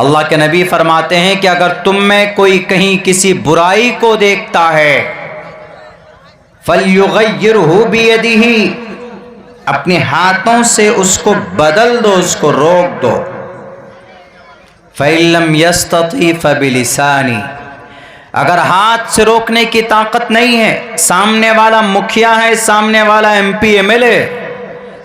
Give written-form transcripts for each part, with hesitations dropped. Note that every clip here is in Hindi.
अल्लाह के नबी फरमाते हैं कि अगर तुम में कोई कहीं किसी बुराई को देखता है, फलयुगय्यिरहु बियदिही, अपने हाथों से उसको बदल दो, उसको रोक दो। फ़इल्लम यस्तती फ़बिलिसानी, अगर हाथ से रोकने की ताकत नहीं है, सामने वाला मुखिया है, सामने वाला MP MLA,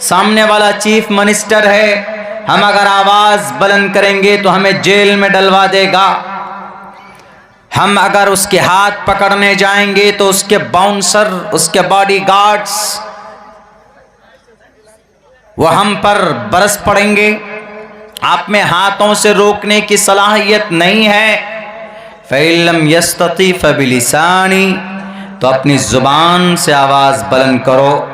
सामने वाला चीफ मिनिस्टर है, हम अगर आवाज बुलंद करेंगे तो हमें जेल में डलवा देगा। हम अगर उसके हाथ पकड़ने जाएंगे तो उसके बाउंसर, उसके बॉडीगार्ड्स वो हम पर बरस पड़ेंगे। आप में हाथों से रोकने की सलाहियत नहीं है। फ़इल्लम यस्तती फ़बिलिसानी, तो अपनी जुबान से आवाज बुलंद करो।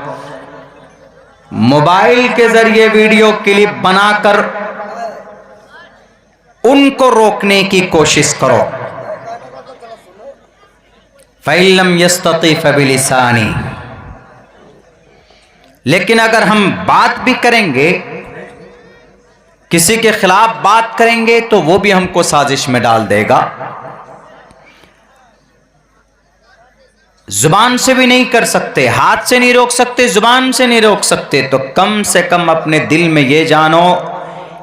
मोबाइल के जरिए वीडियो क्लिप बनाकर उनको रोकने की कोशिश करो। फ़इल्लम यस्तती फ़बिलिसानी, लेकिन अगर हम बात भी करेंगे, किसी के खिलाफ बात करेंगे, तो वो भी हमको साजिश में डाल देगा। जुबान से भी नहीं कर सकते, हाथ से नहीं रोक सकते, जुबान से नहीं रोक सकते, तो कम से कम अपने दिल में ये जानो,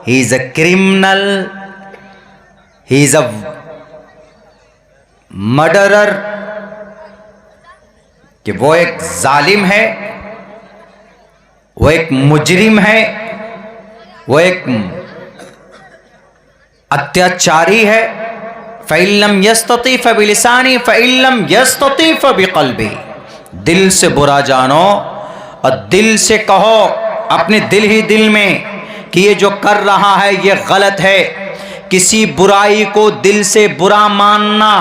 he is a criminal, he is a murderer, कि वो एक जालिम है, वो एक मुजरिम है, वो एक अत्याचारी है। फ़इल्लम यस्तती फ़बिलिसानी फ़इल्लम यस्तती फ़बिक़ल्बी, दिल से बुरा जानो और दिल से कहो अपने दिल ही दिल में कि ये जो कर रहा है ये गलत है। किसी बुराई को दिल से बुरा मानना,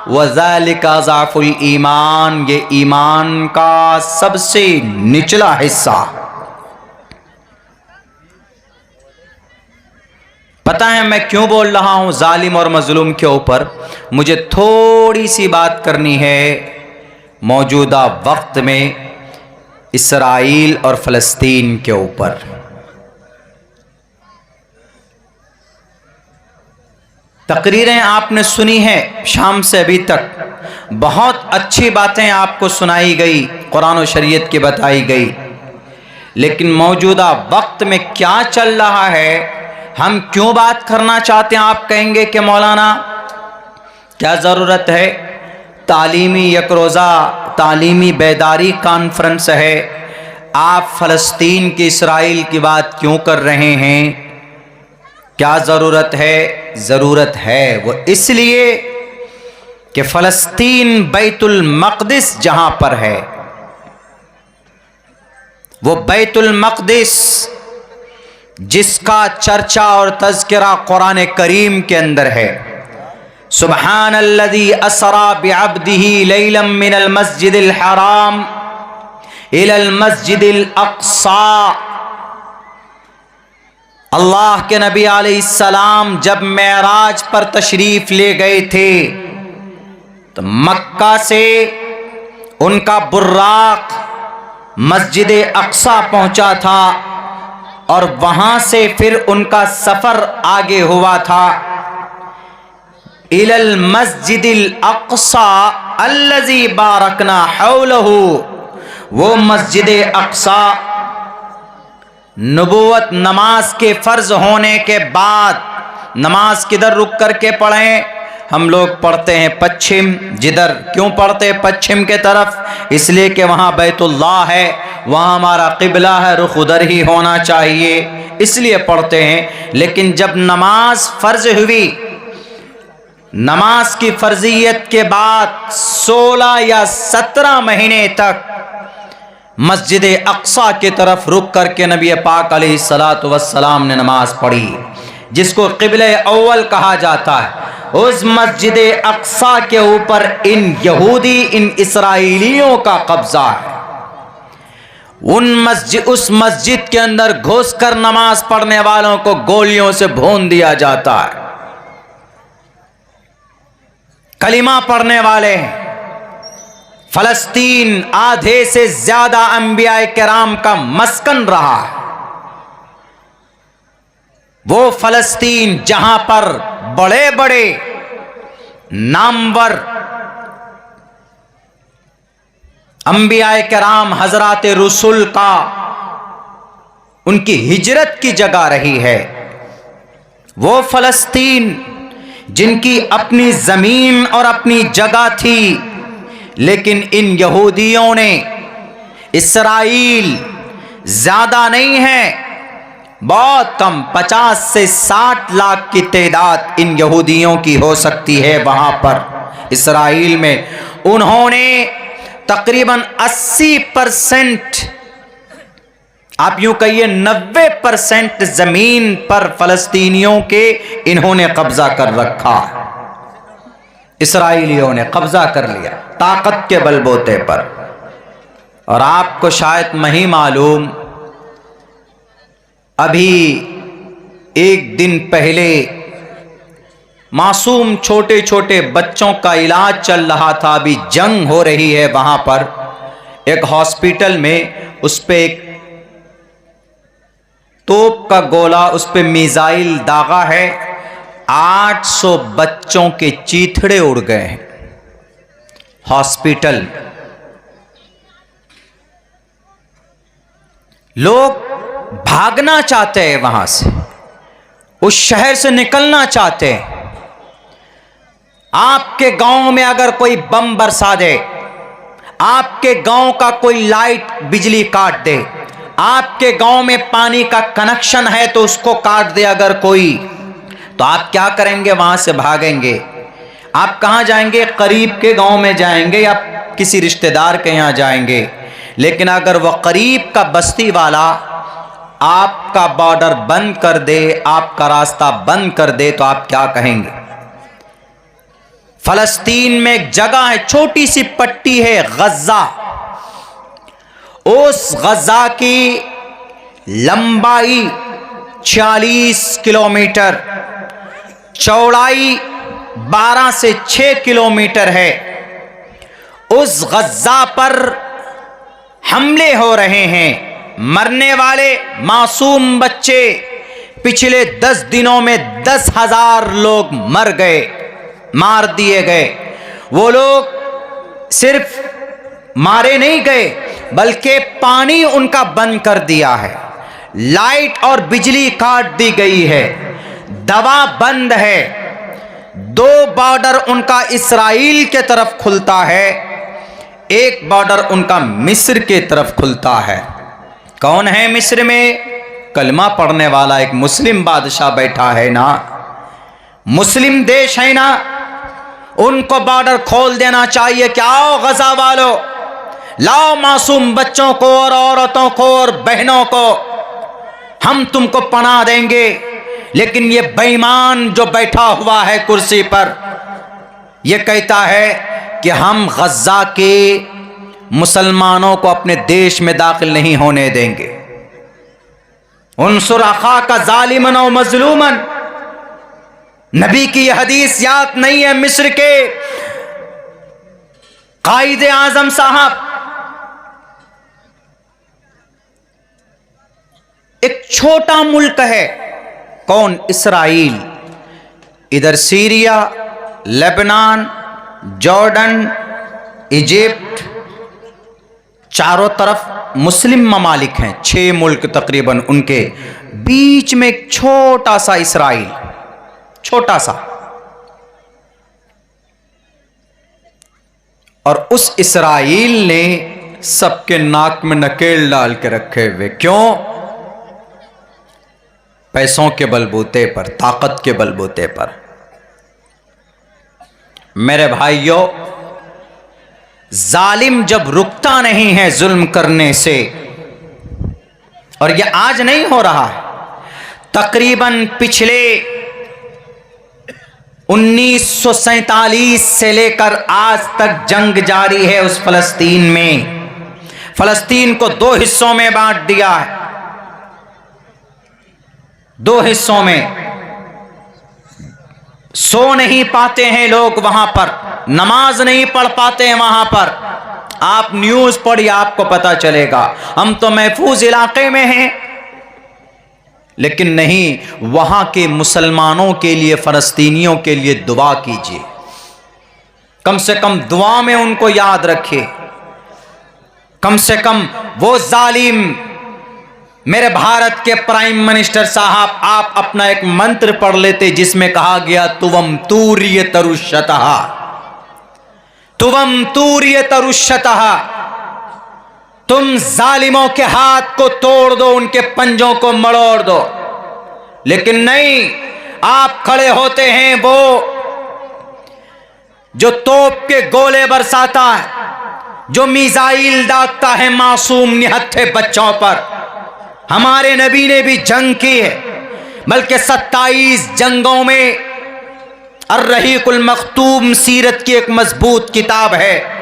वज़ालिका ज़अफ़ुल ईमान, ये ईमान का सबसे निचला हिस्सा। पता है मैं क्यों बोल रहा हूं जालिम और मजलूम के ऊपर? मुझे थोड़ी सी बात करनी है मौजूदा वक्त में इसराइल और फ़लस्तीन के ऊपर। तकरीरें आपने सुनी है शाम से अभी तक, बहुत अच्छी बातें आपको सुनाई गई, कुरान और शरीयत की बताई गई, लेकिन मौजूदा वक्त में क्या चल रहा है, हम क्यों बात करना चाहते हैं? आप कहेंगे कि मौलाना क्या ज़रूरत है, तालीमी एक रोज़ा तालीमी बेदारी कॉन्फ्रेंस है, आप फ़लस्तीन की इसराइल की बात क्यों कर रहे हैं? क्या ज़रूरत है? ज़रूरत है वो इसलिए कि फ़लस्तीन बैतुल मक़दिस जहाँ पर है, वो बैतुल मक़दिस जिसका चर्चा और तज़किरा कुरान करीम के अंदर है। सुब्हानल्लज़ी असरा बिअब्दिही लैलन मिनल मस्जिदिल हराम इलल मस्जिदिल अक़सा। अल्लाह के नबी अलैहिस्सलाम जब मेराज पर तशरीफ ले गए थे तो मक्का से उनका बुर्राक मस्जिद अक़सा पहुंचा था और वहां से फिर उनका सफर आगे हुआ था इलल मस्जिदिल अक़सा अल्लज़ी बारकना हौलहू। वो मस्जिद अक़सा नबूवत नमाज के फ़र्ज होने के बाद, नमाज किधर रुक करके पढ़ें? हम लोग पढ़ते हैं पश्चिम। जिधर क्यों पढ़ते पश्चिम के तरफ? इसलिए कि वहाँ बैतुल्लाह है, वहाँ हमारा क़िबला है, रुख उधर ही होना चाहिए, इसलिए पढ़ते हैं। लेकिन जब नमाज फ़र्ज हुई, नमाज की फ़र्जियत के बाद 16 या 17 महीने तक मस्जिद अक़सा की तरफ रुक करके नबी पाक अलैहिस्सलातु वस्सलाम ने नमाज पढ़ी, जिसको क़िबले अव्वल कहा जाता है। उस मस्जिद अक़सा के ऊपर इन यहूदी, इन इसराइलियों का कब्जा है। उस मस्जिद के अंदर घुसकर नमाज पढ़ने वालों को गोलियों से भून दिया जाता है। कलिमा पढ़ने वाले हैं। फ़लस्तीन आधे से ज्यादा अंबिया किराम का मस्कन रहा है। वो फलस्तीन जहां पर बड़े बड़े नामवर अंबियाए किराम हजरात रसूल का उनकी हिजरत की जगह रही है, वो फलस्तीन जिनकी अपनी जमीन और अपनी जगह थी, लेकिन इन यहूदियों ने, इस्राइल ज्यादा नहीं है, बहुत कम 50 से 60 लाख की तादाद इन यहूदियों की हो सकती है वहां पर इस्राइल में। उन्होंने तकरीबन 80%, आप यूं कहिए 90% जमीन पर फलस्तीनियों के इन्होंने कब्जा कर रखा। इस्राइलियों ने कब्जा कर लिया ताकत के बलबूते पर। और आपको शायद नहीं मालूम, अभी एक दिन पहले मासूम छोटे छोटे बच्चों का इलाज चल रहा था, अभी जंग हो रही है वहां पर एक हॉस्पिटल में, उस पे एक तोप का गोला, उस पे मिसाइल दागा है, 800 बच्चों के चीथड़े उड़ गए हैं हॉस्पिटल। लोग भागना चाहते हैं वहां से, उस शहर से निकलना चाहते हैं। आपके गांव में अगर कोई बम बरसा दे, आपके गांव का कोई लाइट बिजली काट दे, आपके गांव में पानी का कनेक्शन है तो उसको काट दे अगर कोई, तो आप क्या करेंगे? वहां से भागेंगे। आप कहां जाएंगे? करीब के गांव में जाएंगे या किसी रिश्तेदार के यहां जाएंगे। लेकिन अगर वह करीब का बस्ती वाला आपका बॉर्डर बंद कर दे, आपका रास्ता बंद कर दे, तो आप क्या कहेंगे? फलस्तीन में एक जगह है, छोटी सी पट्टी है गजा, उस गजा की लंबाई 46 किलोमीटर, चौड़ाई 12 से 6 किलोमीटर है। उस गजा पर हमले हो रहे हैं, मरने वाले मासूम बच्चे, पिछले 10 दिनों में 10,000 लोग मर गए, मार दिए गए। वो लोग सिर्फ मारे नहीं गए बल्कि पानी उनका बंद कर दिया है, लाइट और बिजली काट दी गई है, दवा बंद है। 2 बॉर्डर उनका इस्राइल के तरफ खुलता है, एक बॉर्डर उनका मिस्र के तरफ खुलता है। कौन है मिस्र में? कलमा पढ़ने वाला एक मुस्लिम बादशाह बैठा है ना, मुस्लिम देश है ना, उनको बॉर्डर खोल देना चाहिए। क्या आओ गजा वालों, लाओ मासूम बच्चों को और औरतों को और बहनों को, हम तुमको पनाह देंगे। लेकिन ये बेईमान जो बैठा हुआ है कुर्सी पर, यह कहता है कि हम गजा के मुसलमानों को अपने देश में दाखिल नहीं होने देंगे। उनसुर अखा का जालिमन और मजलूमन, नबी की यह हदीस याद नहीं है? मिस्र के कायदे आजम साहब, एक छोटा मुल्क है, कौन? इस्राइल। इधर सीरिया, लेबनान, जॉर्डन, इजिप्ट, चारों तरफ मुस्लिम ममालिक हैं, 6 मुल्क तकरीबन, उनके बीच में एक छोटा सा इस्राइल, छोटा सा। और उस इस्राइल ने सबके नाक में नकेल डाल के रखे हुए। क्यों? पैसों के बलबूते पर, ताकत के बलबूते पर। मेरे भाइयों, जालिम जब रुकता नहीं है जुल्म करने से, और यह आज नहीं हो रहा है, तकरीबन पिछले 1947 से लेकर आज तक जंग जारी है उस फलस्तीन में। फलस्तीन को 2 हिस्सों में बांट दिया है, 2 हिस्सों में। सो नहीं पाते हैं लोग वहां पर, नमाज नहीं पढ़ पाते हैं वहां पर। आप न्यूज पढ़िए, आपको पता चलेगा। हम तो महफूज इलाके में हैं, लेकिन नहीं, वहां के मुसलमानों के लिए, फ़लस्तीनियों के लिए दुआ कीजिए। कम से कम दुआ में उनको याद रखिए। कम से कम वो जालिम, मेरे भारत के प्राइम मिनिस्टर साहब, आप अपना एक मंत्र पढ़ लेते जिसमें कहा गया तुवम तूर्य तरुष्यतः, तुवम तूर्य तरुष्यतः, तुम जालिमों के हाथ को तोड़ दो, उनके पंजों को मरोड़ दो। लेकिन नहीं, आप खड़े होते हैं वो जो तोप के गोले बरसाता है, जो मिसाइल दागता है मासूम निहत्थे बच्चों पर। हमारे नबी ने भी जंग की है, बल्कि 27 जंगों में। अर्रहीकुल मख्तूम सीरत की एक मजबूत किताब है।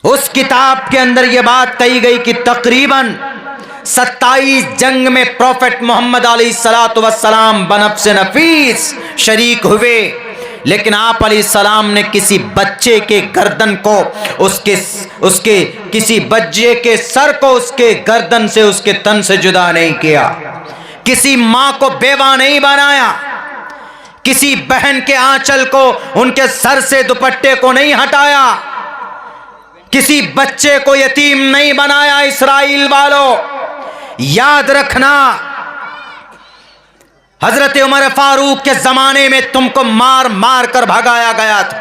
उस किताब के अंदर यह बात कही गई कि तकरीबन 27 जंग में प्रॉफेट मोहम्मद अलैहिस्सलातु वस्सलाम बनफ्से नफीस शरीक हुए, लेकिन आप अलैहिस्सलाम ने किसी बच्चे के गर्दन को, उसके किसी बच्चे के सर को उसके गर्दन से, उसके तन से जुदा नहीं किया। किसी मां को बेवा नहीं बनाया, किसी बहन के आंचल को, उनके सर से दुपट्टे को नहीं हटाया, किसी बच्चे को यतीम नहीं बनाया। इस्राइल वालों, याद रखना, हजरत उमर फारूक के जमाने में तुमको मार मार कर भगाया गया था।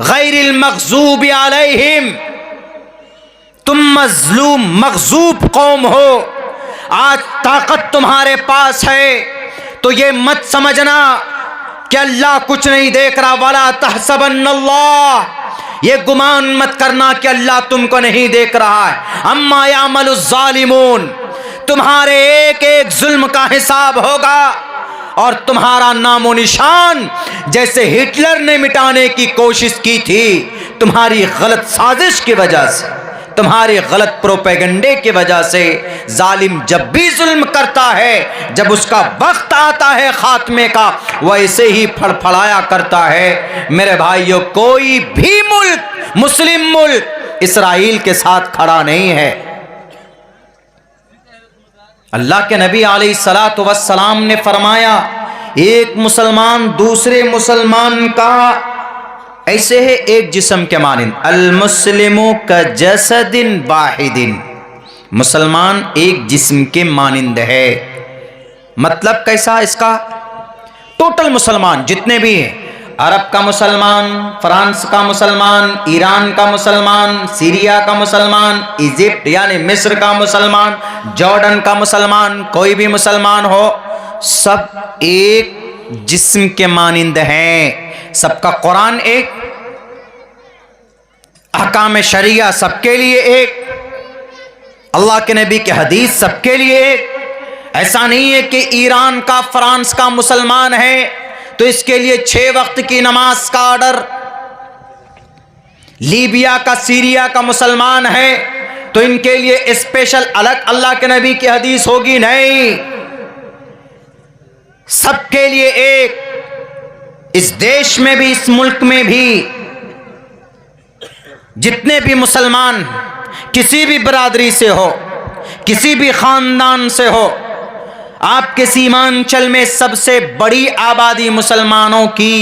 गैरिल मग़ज़ूबि अलैहिम, तुम मजलूम मग़ज़ूब कौम हो। आज ताकत तुम्हारे पास है तो ये मत समझना कि अल्लाह कुछ नहीं देख रहा। वला तहसबन्नल्लाह, ये गुमान मत करना कि अल्लाह तुमको नहीं देख रहा है। अम्मा यामलुज़ ज़ालिमून, तुम्हारे एक एक जुल्म का हिसाब होगा और तुम्हारा नामो निशान, जैसे हिटलर ने मिटाने की कोशिश की थी तुम्हारी गलत साजिश की वजह से, तुम्हारे गलत प्रोपेगेंडे की वजह से। जालिम जब भी जुल्म करता है, जब उसका वक्त आता है खात्मे का, वैसे ही फड़फड़ाया करता है। मेरे भाइयों, कोई भी मुल्क, मुस्लिम मुल्क इस्राइल के साथ खड़ा नहीं है। अल्लाह के नबी अलैहिस्सलातु वस्सलाम ने फरमाया, एक मुसलमान दूसरे मुसलमान का ऐसे है एक जिस्म के मानिंद। अल मुस्लिमु का जसदिन वाहिदिन, मुसलमान एक जिस्म के मानिंद है। मतलब कैसा इसका? टोटल मुसलमान जितने भी हैं, अरब का मुसलमान, फ्रांस का मुसलमान, ईरान का मुसलमान, सीरिया का मुसलमान, इजिप्ट यानी मिस्र का मुसलमान, जॉर्डन का मुसलमान, कोई भी मुसलमान हो, सब एक जिस्म के मानिंद हैं। सबका कुरान एक, अहकाम शरिया सबके लिए एक, अल्लाह के नबी के हदीस सबके लिए एक। ऐसा नहीं है कि ईरान का, फ्रांस का मुसलमान है तो इसके लिए 6 वक्त की नमाज का ऑर्डर, लीबिया का, सीरिया का मुसलमान है तो इनके लिए स्पेशल अलग अल्लाह के नबी की हदीस होगी। नहीं, सबके लिए एक। इस देश में भी, इस मुल्क में भी जितने भी मुसलमान किसी भी बरादरी से हो, किसी भी खानदान से हो, आपके सीमांचल में सबसे बड़ी आबादी मुसलमानों की,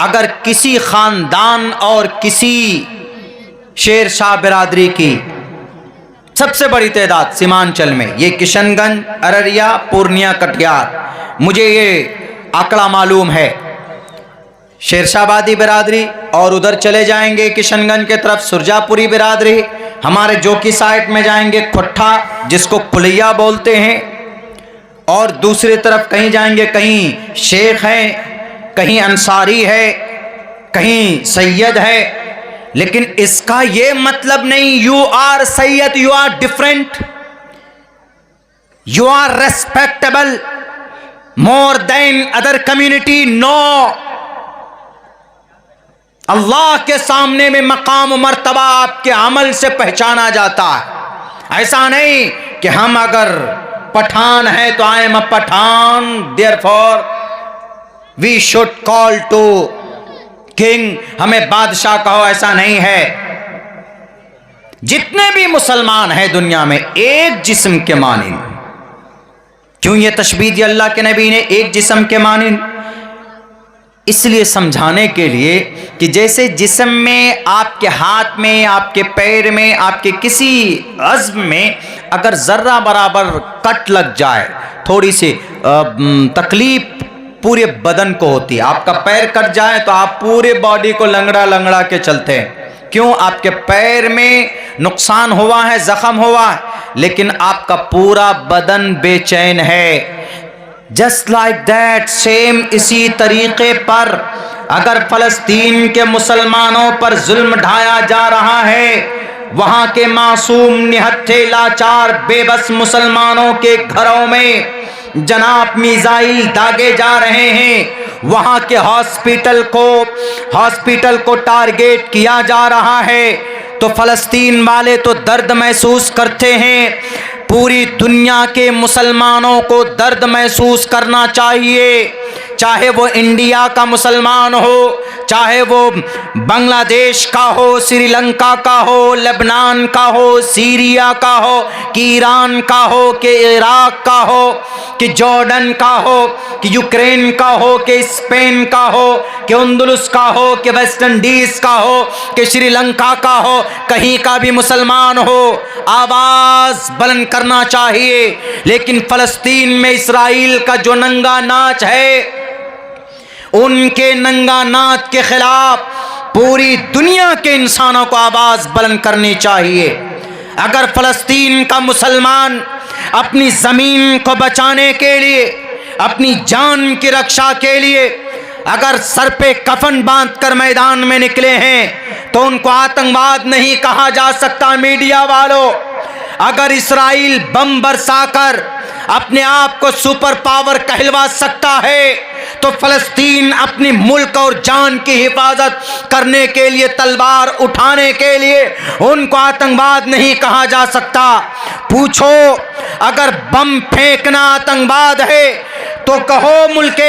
अगर किसी खानदान और किसी शेर शाह बिरादरी की सबसे बड़ी तादाद सीमांचल में, ये किशनगंज, अररिया, पूर्णिया, कटिहार, मुझे ये आंकड़ा मालूम है। शेरशाहबादी बिरादरी, और उधर चले जाएंगे किशनगंज के तरफ सुरजापुरी बिरादरी, हमारे जोकी साइड में जाएंगे खुट्ठा जिसको पुलिया बोलते हैं, और दूसरी तरफ कहीं जाएंगे, कहीं शेख है, कहीं अंसारी है, कहीं सैयद है। लेकिन इसका ये मतलब नहीं you are Syed, you are different, you are respectable more than other community. No, Allah के सामने में मकाम मर्तबा आपके अमल से पहचाना जाता है। ऐसा नहीं कि हम अगर पठान है तो I am a Pathan, therefore we should call to king, हमें बादशाह कहो, ऐसा नहीं है। जितने भी मुसलमान हैं दुनिया में एक जिस्म के मानिंद। क्यों ये तशबीह दी अल्लाह के नबी ने एक जिस्म के मानिंद? इसलिए समझाने के लिए कि जैसे जिस्म में, आपके हाथ में, आपके पैर में, आपके किसी अज़्म में अगर ज़र्रा बराबर कट लग जाए, थोड़ी सी तकलीफ पूरे बदन को होती है। आपका पैर कट जाए तो आप पूरे बॉडी को लंगड़ा लंगड़ा के चलते हैं। क्यों? आपके पैर में नुकसान हुआ है, जख्म हुआ है, लेकिन आपका पूरा बदन बेचैन है। जस्ट लाइक दैट, सेम इसी तरीके पर अगर फ़लस्तीन के मुसलमानों पर जुल्म ढाया जा रहा है, वहां के मासूम निहत्थे लाचार बेबस मुसलमानों के घरों में जनाब मिसाइल दागे जा रहे हैं, वहां के हॉस्पिटल को टारगेट किया जा रहा है, तो फ़लस्तीन वाले तो दर्द महसूस करते हैं। पूरी दुनिया के मुसलमानों को दर्द महसूस करना चाहिए, चाहे वो इंडिया का मुसलमान हो, चाहे वो बांग्लादेश का हो, श्रीलंका का हो, लेबनान का हो, सीरिया का हो, कि ईरान का हो, कि इराक का हो, कि जॉर्डन का हो, कि यूक्रेन का हो, कि स्पेन का हो, कि अंदलुस का हो, कि वेस्ट इंडीज का हो, कि श्रीलंका का हो, कहीं का भी मुसलमान हो, आवाज बुलंद करना चाहिए। लेकिन फ़लस्तीन में इसराइल का जो नंगा नाच है, उनके नंगा नाच के खिलाफ पूरी दुनिया के इंसानों को आवाज बुलंद करनी चाहिए। अगर फ़लस्तीन का मुसलमान अपनी ज़मीन को बचाने के लिए, अपनी जान की रक्षा के लिए अगर सर पे कफन बांधकर मैदान में निकले हैं, तो उनको आतंकवाद नहीं कहा जा सकता। मीडिया वालों, अगर इसराइल बम बरसाकर अपने आप को सुपर पावर कहलवा सकता है, तो फ़लस्तीन अपनी मुल्क और जान की हिफाजत करने के लिए, तलवार उठाने के लिए उनको आतंकवाद नहीं कहा जा सकता। पूछो, अगर बम फेंकना आतंकवाद है तो कहो मुल्क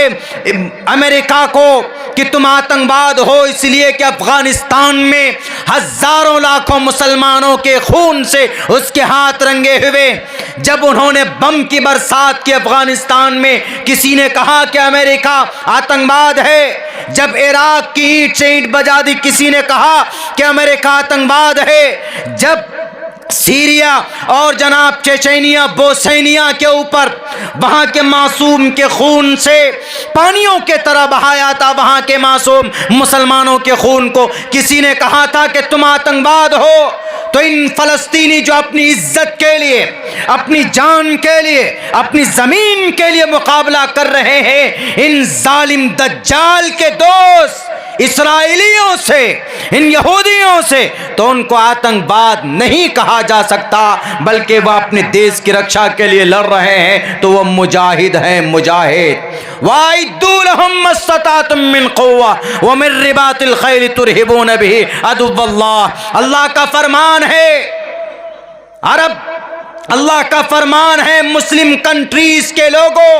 अमेरिका को कि तुम आतंकवाद हो, इसलिए कि अफगानिस्तान में हजारों लाखों मुसलमानों के खून से उसके हाथ रंगे हुए। जब उन्होंने बम की बरसात की अफगानिस्तान में, किसी ने कहा कि अमेरिका आतंकवाद है। जब इराक की ईंट से ईंट बजा दी, किसी ने कहा कि अमेरिका आतंकवाद है। जब सीरिया और जनाब चेचेनिया, बोस्निया के ऊपर वहां के मासूम के खून से पानियों के तरह बहाया था, वहां के मासूम मुसलमानों के खून को, किसी ने कहा था कि तुम आतंकवाद हो। तो इन फ़लस्तीनी जो अपनी इज्जत के लिए, अपनी जान के लिए, अपनी ज़मीन के लिए मुकाबला कर रहे हैं, इन जालिम दज्जाल के दोस्त इसराइलियों से, इन यहूदियों से, तो उनको आतंकवाद नहीं कहा जा सकता, बल्कि वह अपने देश की रक्षा के लिए लड़ रहे हैं, तो वह मुजाहिद हैं, मुजाहिद। वाइद्दू लहुम मस्ततातुम मिन क़ुव्वा व मिन रिबातिल खैल तुरहिबून बिही अदुव्वल्लाह। अल्लाह का फरमान है, अल्लाह का फरमान है मुस्लिम कंट्रीज के लोगों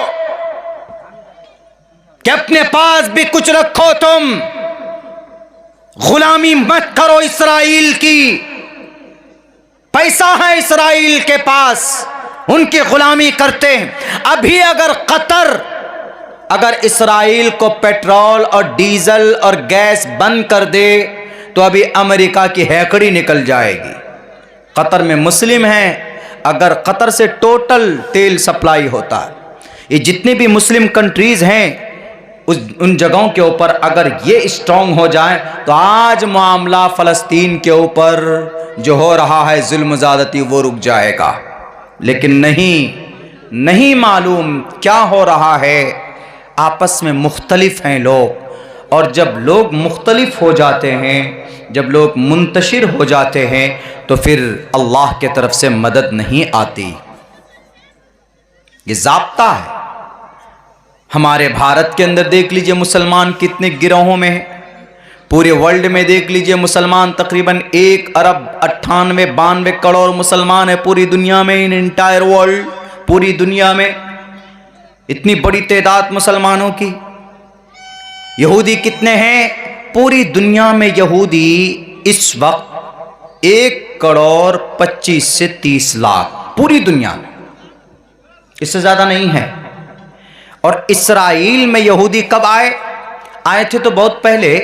कि अपने पास भी कुछ रखो, तुम गुलामी मत करो इसराइल की। पैसा है इसराइल के पास, उनकी गुलामी करते हैं। अभी अगर कतर अगर इसराइल को पेट्रोल और डीजल और गैस बंद कर दे, तो अभी अमेरिका की हैकड़ी निकल जाएगी। कतर में मुस्लिम हैं, अगर कतर से टोटल तेल सप्लाई होता है, ये जितने भी मुस्लिम कंट्रीज हैं उन जगहों के ऊपर अगर ये स्ट्रॉन्ग हो जाए, तो आज मामला फ़लस्तीन के ऊपर जो हो रहा है जुल्म ज़्यादती, वो रुक जाएगा। लेकिन नहीं मालूम क्या हो रहा है। आपस में मुख्तलिफ हैं लोग, और जब लोग मुख्तलिफ हो जाते हैं, जब लोग मुंतशिर हो जाते हैं, तो फिर अल्लाह के तरफ से मदद नहीं आती। ये ज़ाब्ता है। हमारे भारत के अंदर देख लीजिए मुसलमान कितने गिरोहों में हैं। पूरे वर्ल्ड में देख लीजिए मुसलमान तकरीबन 1 अरब 98-92 करोड़ मुसलमान है पूरी दुनिया में। इन इंटायर वर्ल्ड, पूरी दुनिया में इतनी बड़ी तादाद मुसलमानों की। यहूदी कितने हैं? पूरी दुनिया में यहूदी इस वक्त 1,25 से 30 लाख पूरी दुनिया में, इससे ज्यादा नहीं है। और इसराइल में यहूदी कब आए थे? तो बहुत पहले